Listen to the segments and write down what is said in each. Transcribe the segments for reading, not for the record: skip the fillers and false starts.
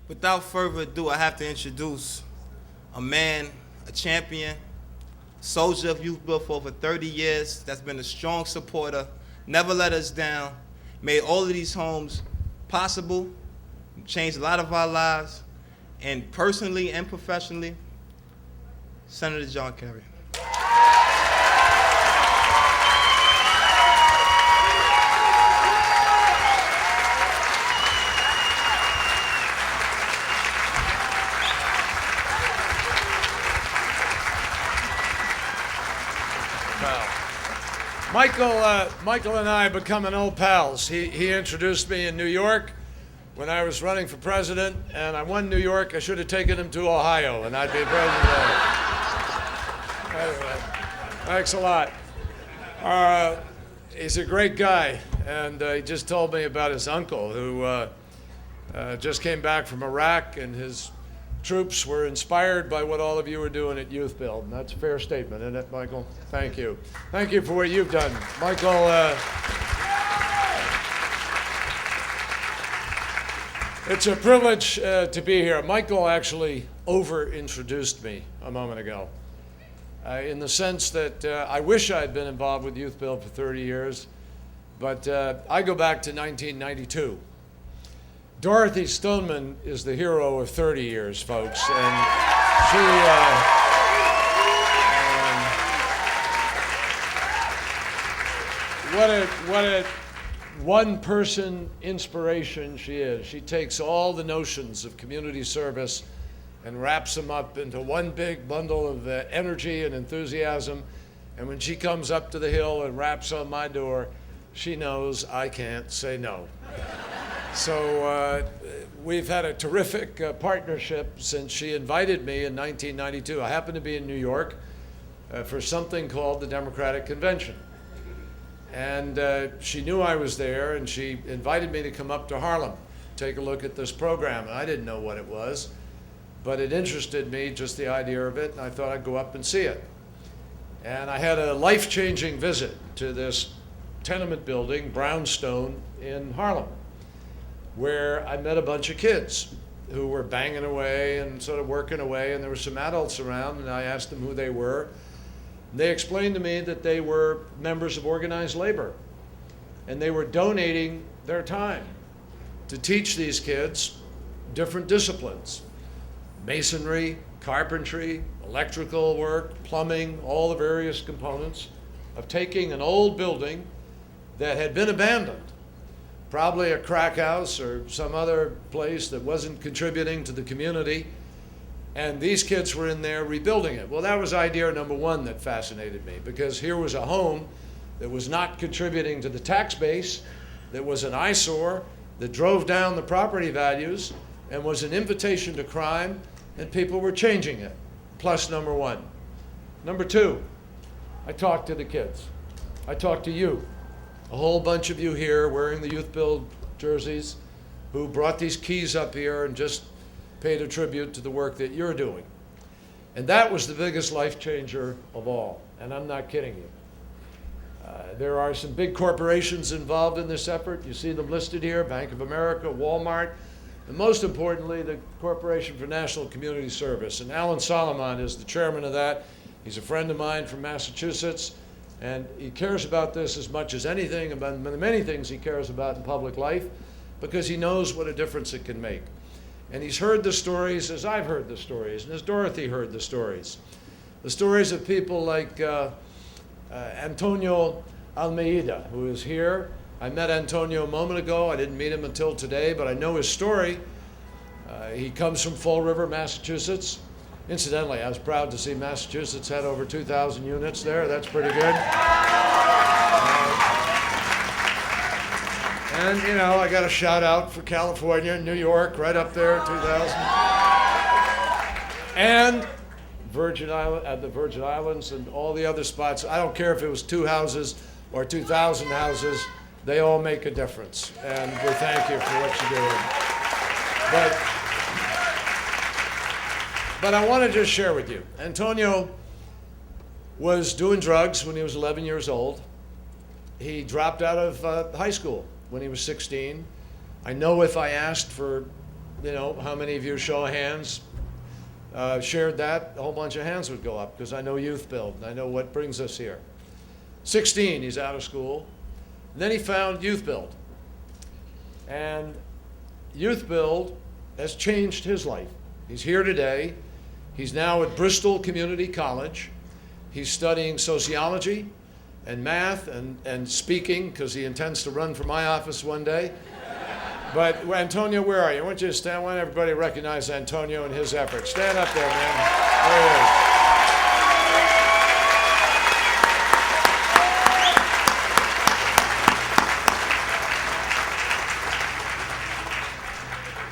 Without further ado, I have to introduce a man, a champion, soldier of Youthbuild for over 30 years, that's been a strong supporter, never let us down, made all of these homes possible, changed a lot of our lives, and personally and professionally, Senator John Kerry. Michael and I becoming old pals. He introduced me in New York when I was running for president, and I won New York. I should have taken him to Ohio, and I'd be president there. Anyway, thanks a lot. He's a great guy, and he just told me about his uncle who just came back from Iraq, and his troops were inspired by what all of you are doing at Youthbuild, and that's a fair statement, isn't it, Michael? Thank you. Thank you for what you've done. Michael, it's a privilege to be here. Michael actually over-introduced me a moment ago, in the sense that I wish I'd been involved with Youthbuild for 30 years, but I go back to 1992. Dorothy Stoneman is the hero of 30 years, folks, and she, what a one-person inspiration she is. She takes all the notions of community service and wraps them up into one big bundle of energy and enthusiasm, and when she comes up to the hill and raps on my door, she knows I can't say no. So we've had a terrific partnership since she invited me in 1992. I happened to be in New York for something called the Democratic Convention. And she knew I was there, and she invited me to come up to Harlem, take a look at this program. And I didn't know what it was, but it interested me, just the idea of it, and I thought I'd go up and see it. And I had a life-changing visit to this tenement building, Brownstone, in Harlem, where I met a bunch of kids who were banging away and sort of working away, and there were some adults around, and I asked them who they were. They explained to me that they were members of organized labor, and they were donating their time to teach these kids different disciplines: masonry, carpentry, electrical work, plumbing, all the various components of taking an old building that had been abandoned, probably a crack house or some other place that wasn't contributing to the community, and these kids were in there rebuilding it. Well, that was idea number one that fascinated me, because here was a home that was not contributing to the tax base, that was an eyesore, that drove down the property values, and was an invitation to crime, and people were changing it. Plus number one. Number two, I talked to the kids. I talked to you. A whole bunch of you here wearing the Youthbuild jerseys who brought these keys up here and just paid a tribute to the work that you're doing. And that was the biggest life changer of all, and I'm not kidding you. There are some big corporations involved in this effort. You see them listed here: Bank of America, Walmart, and most importantly, the Corporation for National Community Service. And Alan Solomon is the chairman of that. He's a friend of mine from Massachusetts. And he cares about this as much as anything, about the many things he cares about in public life, because he knows what a difference it can make. And he's heard the stories as I've heard the stories, and as Dorothy heard the stories. The stories of people like Antonio Almeida, who is here. I met Antonio a moment ago. I didn't meet him until today, but I know his story. He comes from Fall River, Massachusetts. Incidentally, I was proud to see Massachusetts had over 2,000 units there. That's pretty good. And, you know, I got a shout out for California and New York, right up there, 2,000. And the Virgin Islands and all the other spots. I don't care if it was 2 houses or 2,000 houses. They all make a difference. And we thank you for what you're doing. But I want to just share with you. Antonio was doing drugs when he was 11 years old. He dropped out of high school when he was 16. I know if I asked for you know, how many of you, show of hands, shared that? A whole bunch of hands would go up, because I know Youthbuild, and I know what brings us here. 16, he's out of school. And then he found Youthbuild. And Youthbuild has changed his life. He's here today. He's now at Bristol Community College. He's studying sociology and math and speaking, because he intends to run for my office one day. But Antonio, where are you? I want you to stand. I want everybody to recognize Antonio and his efforts. Stand up there, man. There he is.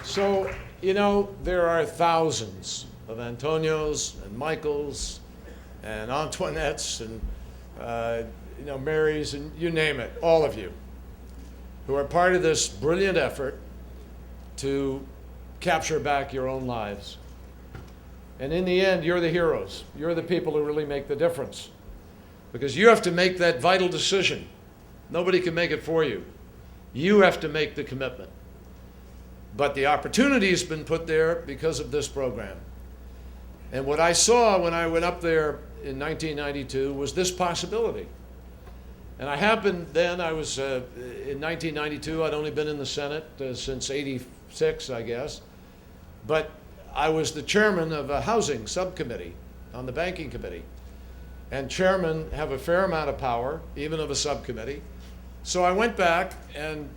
So, you know, there are thousands of Antonios and Michaels and Antoinettes and, you know, Marys and you name it, all of you, who are part of this brilliant effort to capture back your own lives. And in the end, you're the heroes. You're the people who really make the difference. Because you have to make that vital decision. Nobody can make it for you. You have to make the commitment. But the opportunity has been put there because of this program. And what I saw when I went up there in 1992 was this possibility. And I happened then, I was, in 1992, I'd only been in the Senate since '86, I guess. But I was the chairman of a housing subcommittee on the banking committee. And chairmen have a fair amount of power, even of a subcommittee. So I went back and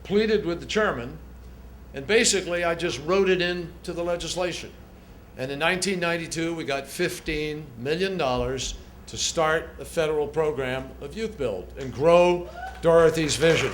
pleaded with the chairman, and basically I just wrote it into the legislation. And in 1992, we got $15 million to start a federal program of Youthbuild and grow Dorothy's vision.